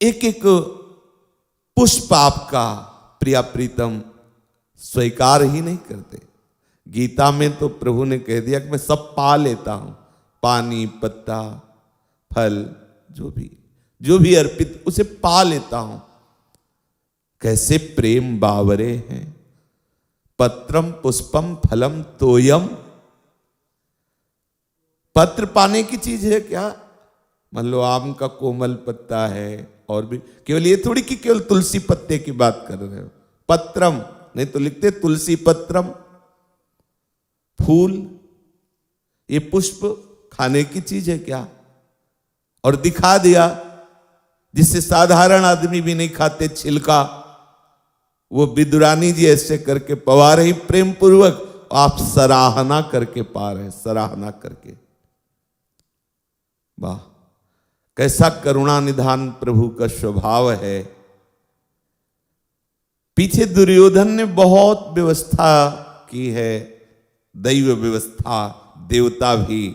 एक एक पुष्प आपका प्रिया प्रीतम स्वीकार ही नहीं करते। गीता में तो प्रभु ने कह दिया कि मैं सब पा लेता हूं, पानी, पत्ता, फल, जो भी अर्पित उसे पा लेता हूं। कैसे प्रेम बावरे हैं। पत्रम पुष्पम फलम तोयम। पत्र पाने की चीज है क्या? मान लो आम का कोमल पत्ता है, और भी केवल ये थोड़ी कि केवल तुलसी पत्ते की बात कर रहे हो। पत्रम नहीं तो लिखते तुलसी पत्रम। फूल, ये पुष्प खाने की चीज है क्या? और दिखा दिया जिससे साधारण आदमी भी नहीं खाते, छिलका। वो विदुरानी जी ऐसे करके पवा रही प्रेम पूर्वक, आप सराहना करके पा रहे, सराहना करके। वाह, कैसा करुणा निधान प्रभु का स्वभाव है। पीछे दुर्योधन ने बहुत व्यवस्था की है, दैव व्यवस्था, देवता भी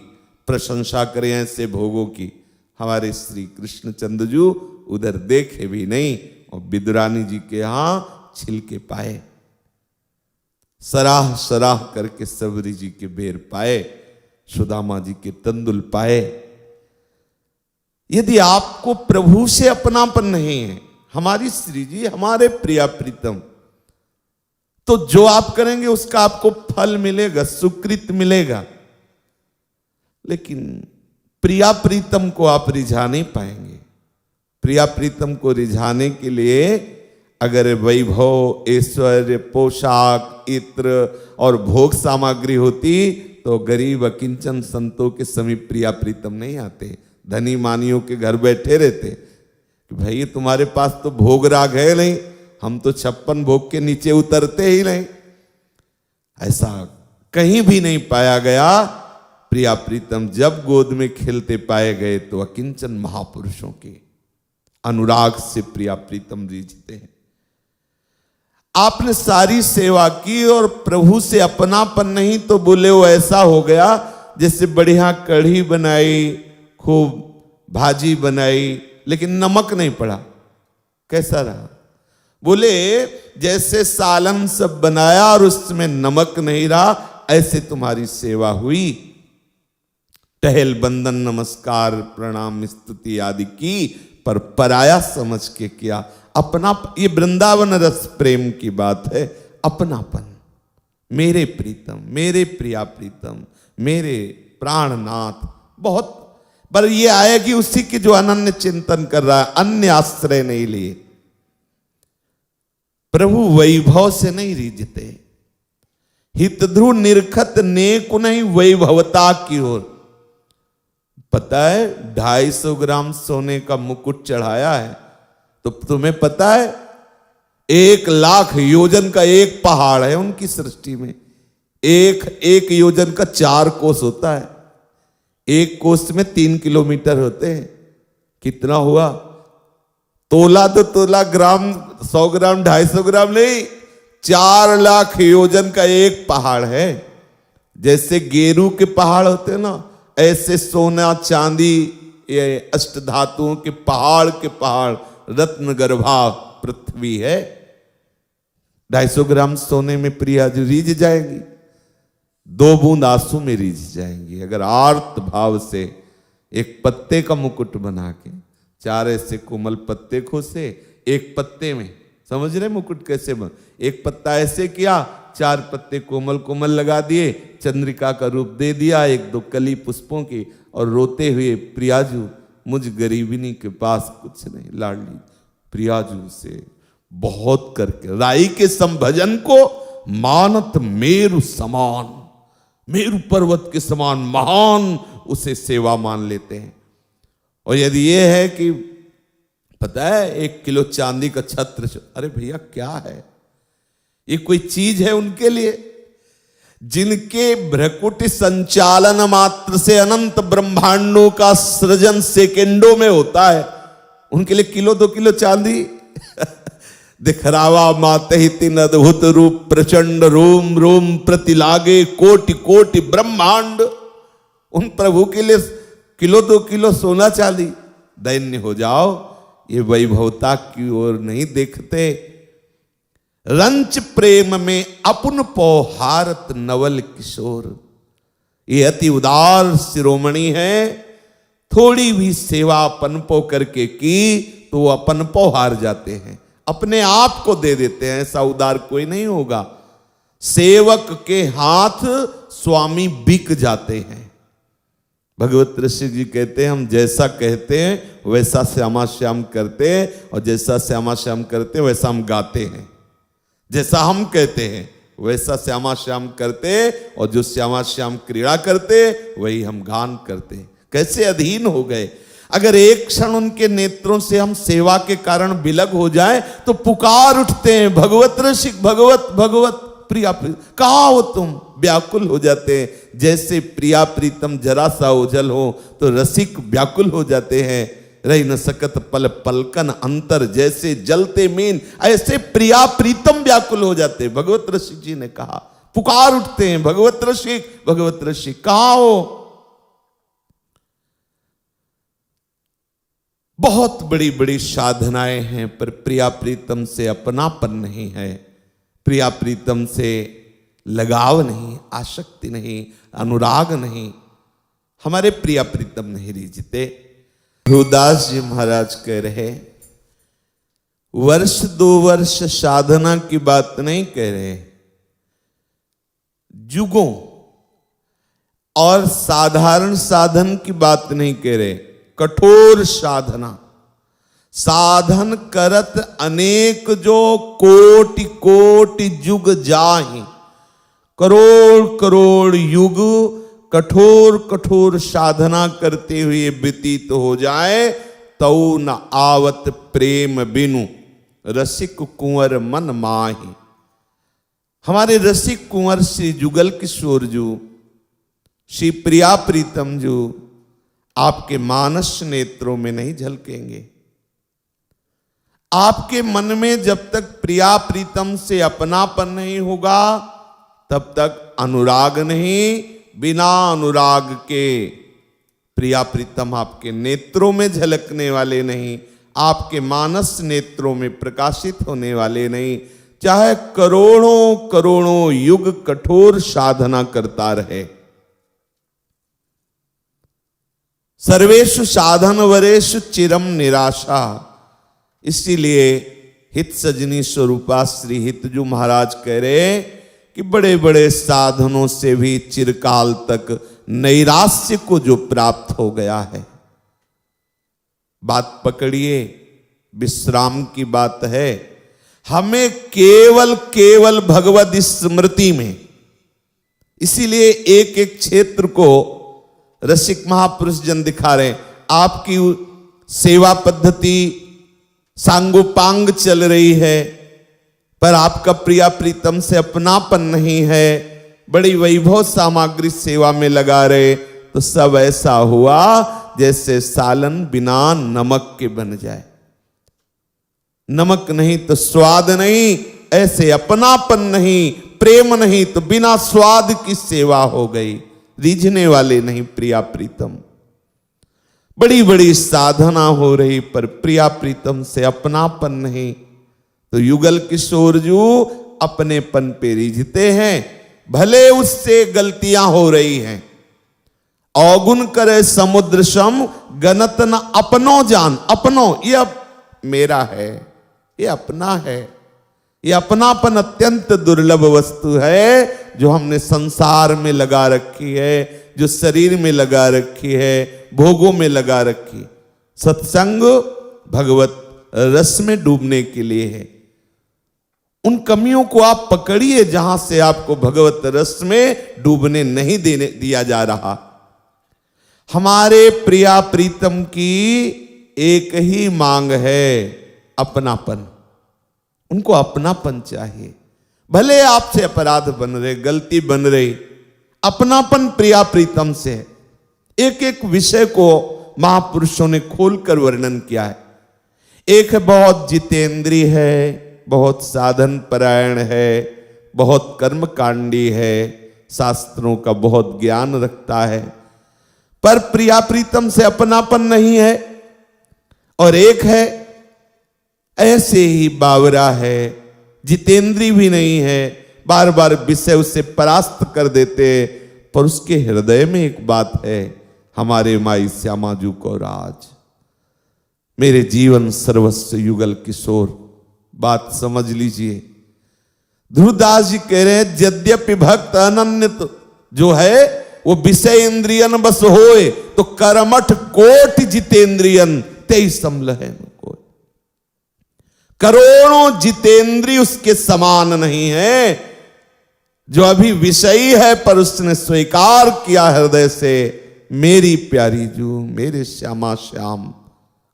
प्रशंसा करें ऐसे भोगों की। हमारे श्री कृष्णचंद्र जी उधर देखे भी नहीं और विदुरानी जी के यहां छिलके पाए, सराह सराह करके सबरी जी के बेर पाए, सुदामा जी के तंदुल पाए। यदि आपको प्रभु से अपनापन नहीं है, हमारी श्री जी हमारे प्रिया प्रीतम, तो जो आप करेंगे उसका आपको फल मिलेगा, सुकृत मिलेगा। लेकिन प्रिया प्रीतम को आप रिझा नहीं पाएंगे। प्रिया प्रीतम को रिझाने के लिए अगर वैभव, ऐश्वर्य, पोशाक, इत्र और भोग सामग्री होती तो गरीब अकिंचन संतों के समीप प्रिया प्रीतम नहीं आते, धनी मानियों के घर बैठे रहते कि भाई तुम्हारे पास तो भोग राग है नहीं, हम तो 56 भोग के नीचे उतरते ही नहीं। ऐसा कहीं भी नहीं पाया गया। प्रिया प्रीतम जब गोद में खेलते पाए गए तो अकिंचन महापुरुषों के अनुराग से प्रिया प्रीतम रिझते हैं। आपने सारी सेवा की और प्रभु से अपनापन नहीं, तो बोले वो ऐसा हो गया जैसे बढ़िया कढ़ी बनाई, खूब भाजी बनाई, लेकिन नमक नहीं पड़ा। कैसा रहा? बोले जैसे सालन सब बनाया और उसमें नमक नहीं रहा, ऐसे तुम्हारी सेवा हुई। टहल बंदन नमस्कार प्रणाम स्तुति आदि की, पर पराया समझ के किया। अपना, ये वृंदावन रस प्रेम की बात है। अपनापन, मेरे प्रीतम, मेरे प्रिया प्रीतम, मेरे प्राणनाथ, बहुत पर ये आएगी उसी की जो अनन्य चिंतन कर रहा है, अन्य आश्रय नहीं लिए। प्रभु वैभव से नहीं रिझते। हित ध्रुव निरखत नेक नहीं वैभवता की ओर। पता है 250 ग्राम सोने का मुकुट चढ़ाया है, तो तुम्हें पता है 1,00,000 योजन का एक पहाड़ है उनकी सृष्टि में। एक योजन का 4 कोस होता है, एक कोस में 3 किलोमीटर होते हैं। कितना हुआ? तोला तो तोला, ग्राम 100 ग्राम 250 ग्राम नहीं, 4,00,000 योजन का एक पहाड़ है। जैसे गेरू के पहाड़ होते हैं ना, ऐसे सोना चांदी ये अष्टधातुओं के पहाड़ रत्न गर्भा पृथ्वी है। 250 ग्राम सोने में प्रिया जी रिझ जाएगी, 2 बूंद आंसू में रिझ जाएंगी। अगर आर्त भाव से एक पत्ते का मुकुट बना के 4 ऐसे कोमल पत्ते खोसे, एक पत्ते में, समझ रहे मुकुट कैसे बन, एक पत्ता ऐसे किया, 4 पत्ते कोमल कोमल लगा दिए, चंद्रिका का रूप दे दिया, 1-2 कली पुष्पों की, और रोते हुए प्रियाजू मुझ गरीबिनी के पास कुछ नहीं, लाडली प्रियाजू से बहुत करके राई के संभजन को मानत मेरु समान, मेरु पर्वत के समान महान उसे सेवा मान लेते हैं। और यदि ये है कि पता है 1 किलो चांदी का छत्र, अरे भैया क्या है ये, कोई चीज है उनके लिए? जिनके भ्रकुट संचालन मात्र से अनंत ब्रह्मांडों का सृजन सेकेंडों में होता है, उनके लिए 1-2 किलो चांदी दिखरावा माते ही तीन अद्भुत रूप प्रचंड रोम रोम प्रति लागे कोटि कोटि ब्रह्मांड। उन प्रभु के लिए 1-2 किलो सोना चांदी दैन्य हो जाओ। ये वैभवता की ओर नहीं देखते। रंच प्रेम में अपुन पौहारत नवल किशोर, ये अति उदार शिरोमणि है। थोड़ी भी सेवा अपनपो करके की तो वो अपनपो हार जाते हैं, अपने आप को दे देते हैं। ऐसा उदार कोई नहीं होगा। सेवक के हाथ स्वामी बिक जाते हैं। भगवत ऋषि जी कहते हैं, हम जैसा कहते हैं वैसा श्यामा श्याम करते हैं, और जैसा श्यामा श्याम करते हैं वैसा हम गाते हैं। जैसा हम कहते हैं वैसा श्यामा श्याम करते, और जो श्यामा श्याम क्रीड़ा करते वही हम गान करते। कैसे अधीन हो गए। अगर एक क्षण उनके नेत्रों से हम सेवा के कारण विलग हो जाए तो पुकार उठते हैं, भगवत रसिक, भगवत भगवत प्रिया प्रीतम, कहाँ हो तुम। व्याकुल हो जाते हैं। जैसे प्रिया प्रीतम जरा सा ओझल हो तो रसिक व्याकुल हो जाते हैं। रही न सकत पल पलकन अंतर, जैसे जलते मीन ऐसे प्रिया प्रीतम व्याकुल हो जाते। भगवत रसिक जी ने कहा, पुकार उठते हैं, भगवत रसिक कहाँ हो। बहुत बड़ी बड़ी साधनाएं हैं, पर प्रिया प्रीतम से अपनापन नहीं है, प्रिया प्रीतम से लगाव नहीं, आसक्ति नहीं, अनुराग नहीं। हमारे प्रिया प्रीतम नहीं रीझते। ध्रुवदास जी महाराज कह रहे, वर्ष 2 वर्ष साधना की बात नहीं कह रहे, युगों और साधारण साधन की बात नहीं कह रहे, कठोर साधना। साधन करत अनेक जो कोटि कोटि युग जाहि, करोड़ करोड़ युग कठोर कठोर साधना करते हुए व्यतीत हो जाए, तो न आवत प्रेम बिनु रसिक कुंवर मन माही। हमारे रसिक कुंवर श्री जुगल किशोर जी, श्री प्रिया प्रीतम जी आपके मानस नेत्रों में नहीं झलकेंगे। आपके मन में जब तक प्रिया प्रीतम से अपनापन नहीं होगा तब तक अनुराग नहीं। बिना अनुराग के प्रिया प्रीतम आपके नेत्रों में झलकने वाले नहीं, आपके मानस नेत्रों में प्रकाशित होने वाले नहीं। चाहे करोड़ों करोड़ों युग कठोर साधना करता रहे। सर्वेषु साधन वरेषु चिरम निराशा। इसीलिए हित सजनी स्वरूपा श्री हितजू महाराज कह रहे कि बड़े बड़े साधनों से भी चिरकाल तक नैराश्य को जो प्राप्त हो गया है। बात पकड़िए, विश्राम की बात है। हमें केवल केवल भगवद स्मृति में, इसीलिए एक एक क्षेत्र को रसिक महापुरुष जन दिखा रहे हैं। आपकी सेवा पद्धति सांगोपांग चल रही है, पर आपका प्रिया प्रीतम से अपनापन नहीं है। बड़ी वैभव सामग्री सेवा में लगा रहे तो सब ऐसा हुआ जैसे सालन बिना नमक के बन जाए। नमक नहीं तो स्वाद नहीं, ऐसे अपनापन नहीं, प्रेम नहीं तो बिना स्वाद की सेवा हो गई। रीझने वाले नहीं प्रिया प्रीतम। बड़ी बड़ी साधना हो रही पर प्रिया प्रीतम से अपनापन नहीं, तो युगल किशोर जी अपनेपन पे रीझते हैं। भले उससे गलतियां हो रही हैं। अवगुण करे समुद्र सम गनत न अपनो जान। अपनो ये अब मेरा है, ये अपना है। ये अपनापन अत्यंत दुर्लभ वस्तु है जो हमने संसार में लगा रखी है, जो शरीर में लगा रखी है, भोगों में लगा रखी। सत्संग भगवत रस में डूबने के लिए है। उन कमियों को आप पकड़िए जहां से आपको भगवत रस में डूबने नहीं देने दिया जा रहा। हमारे प्रिया प्रीतम की एक ही मांग है, अपनापन। उनको अपनापन चाहिए। भले आपसे अपराध बन रहे, गलती बन रही, अपनापन प्रिया प्रीतम से। एक एक विषय को महापुरुषों ने खोलकर वर्णन किया है। एक बहुत जितेंद्रीय है, बहुत साधन परायण है, बहुत कर्मकांडी है, शास्त्रों का बहुत ज्ञान रखता है, पर प्रिया प्रीतम से अपनापन नहीं है। और एक है ऐसे ही बावरा है, जितेंद्री भी नहीं है, बार बार विषय उससे परास्त कर देते, पर उसके हृदय में एक बात है, हमारे माई श्यामाजू को राज, मेरे जीवन सर्वस्व युगल किशोर। बात समझ लीजिए। ध्रुवदास जी कह रहे हैं, यद्यपि भक्त अनन्यत जो है वो विषय इंद्रियन बस होए, तो करमठ कोटि जितेंद्रियन तेई समलहै न कोई। करोड़ों जितेंद्री उसके समान नहीं है। जो अभी विषयी है पर उसने स्वीकार किया हृदय से, मेरी प्यारी जू, मेरे श्यामा श्याम।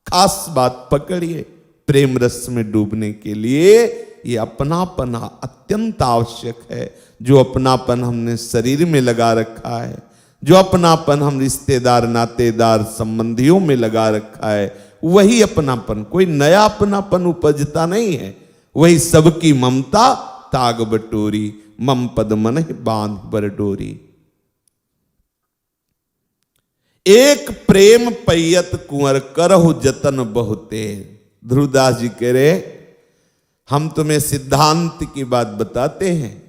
खास बात पकड़िए, प्रेम रस में डूबने के लिए ये अपनापन अत्यंत आवश्यक है। जो अपनापन हमने शरीर में लगा रखा है, जो अपनापन हम रिश्तेदार नातेदार संबंधियों में लगा रखा है, वही अपनापन, कोई नया अपनापन उपजता नहीं है। वही सबकी ममता ताग बटोरी, मम पद मन बांध बर डोरी। एक प्रेम पैयत कुंवर करहु जतन बहुते। ध्रुवदास जी कह रहे, हम तुम्हें सिद्धांत की बात बताते हैं।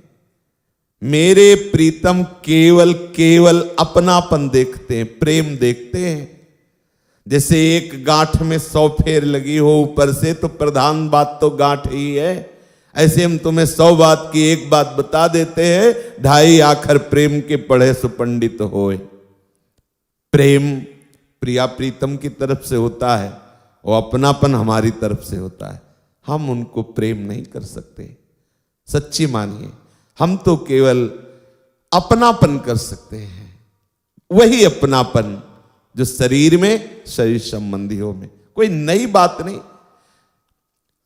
मेरे प्रीतम केवल अपनापन देखते हैं, प्रेम देखते हैं। जैसे एक गांठ में 100 फेर लगी हो ऊपर से, तो प्रधान बात तो गांठ ही है। ऐसे हम तुम्हें 100 बात की एक बात बता देते हैं, 2.5 आखर प्रेम के पढ़े सो पंडित होए। प्रेम प्रिया प्रीतम की तरफ से होता है, और अपनापन हमारी तरफ से होता है। हम उनको प्रेम नहीं कर सकते, सच्ची मानिए। हम तो केवल अपनापन कर सकते हैं, वही अपनापन जो शरीर में, शरीर संबंधियों में। कोई नई बात नहीं,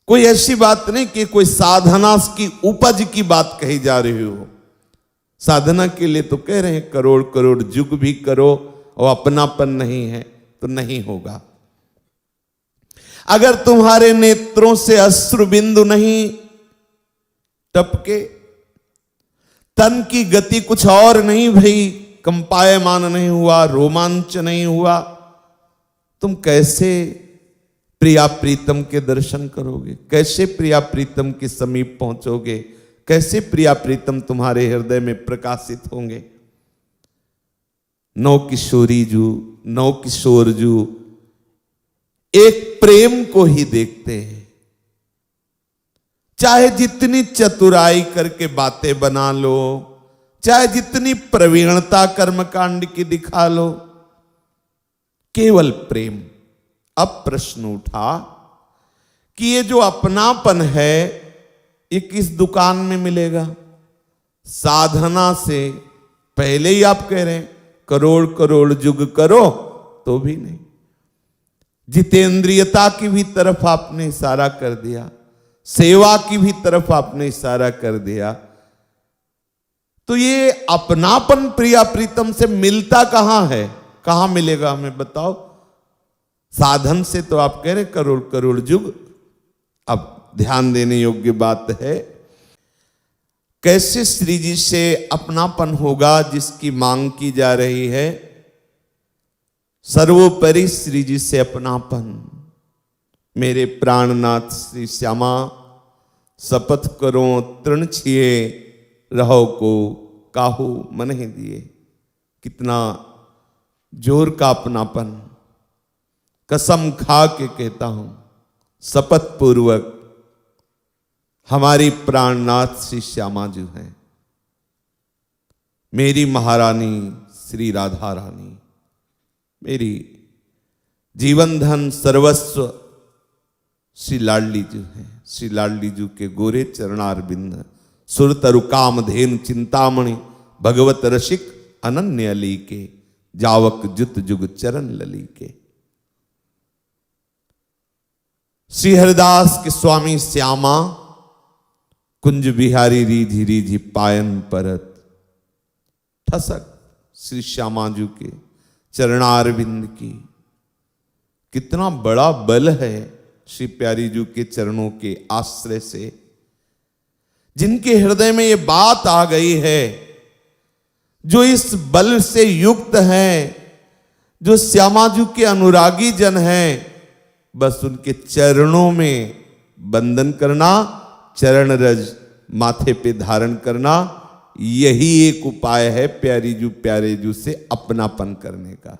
कोई ऐसी बात नहीं कि कोई साधना की उपज की बात कही जा रही हो। साधना के लिए तो कह रहे हैं करोड़ करोड़ युग भी करो, और अपनापन नहीं है तो नहीं होगा। अगर तुम्हारे नेत्रों से अश्रु बिंदु नहीं टपके, तन की गति कुछ और नहीं भई, कंपायमान नहीं हुआ, रोमांच नहीं हुआ, तुम कैसे प्रिया प्रीतम के दर्शन करोगे? कैसे प्रिया प्रीतम के समीप पहुंचोगे? कैसे प्रिया प्रीतम तुम्हारे हृदय में प्रकाशित होंगे? नौ किशोरी जू, नौ किशोर जू एक प्रेम को ही देखते हैं। चाहे जितनी चतुराई करके बातें बना लो, चाहे जितनी प्रवीणता कर्मकांड की दिखा लो, केवल प्रेम। अब प्रश्न उठा कि ये जो अपनापन है, ये किस दुकान में मिलेगा? साधना से पहले ही आप कह रहे हैं करोड़ करोड़ युग करो, तो भी नहीं। जितेंद्रियता की भी तरफ आपने इशारा कर दिया, सेवा की भी तरफ आपने इशारा कर दिया, तो ये अपनापन प्रिया प्रीतम से मिलता कहां है? कहां मिलेगा हमें बताओ? साधन से तो आप कह रहे करोड़ करोड़ युग। अब ध्यान देने योग्य बात है, कैसे श्री जी से अपनापन होगा जिसकी मांग की जा रही है? सर्वोपरि श्री जी से अपनापन। मेरे प्राणनाथ श्री श्यामा, शपथ करो तृण छिए, रहो को काहू मन ही दिए। कितना जोर का अपनापन। कसम खा के कहता हूं, शपथ पूर्वक, हमारी प्राणनाथ श्री श्यामा जी हैं, मेरी महारानी श्री राधा रानी, मेरी जीवन धन सर्वस्व श्री लाडली जी हैं। श्री लाडली जी के गोरे चरणार बिंद, सुरतरु काम धेनु चिंतामणि, भगवत रसिक अनन्य अली के, जावक जुत जुग चरण लली के। श्री हरिदास के स्वामी श्यामा, कुंज बिहारी रीझी रीझी पायन परत, ठसक श्री श्यामा जी के चरणारविंद की। कितना बड़ा बल है श्री प्यारी जी के चरणों के आश्रय से। जिनके हृदय में ये बात आ गई है, जो इस बल से युक्त हैं, जो श्यामा जी के अनुरागी जन हैं, बस उनके चरणों में बंधन करना, चरण रज माथे पे धारण करना, यही एक उपाय है प्यारी जू प्यारे जू से अपनापन करने का।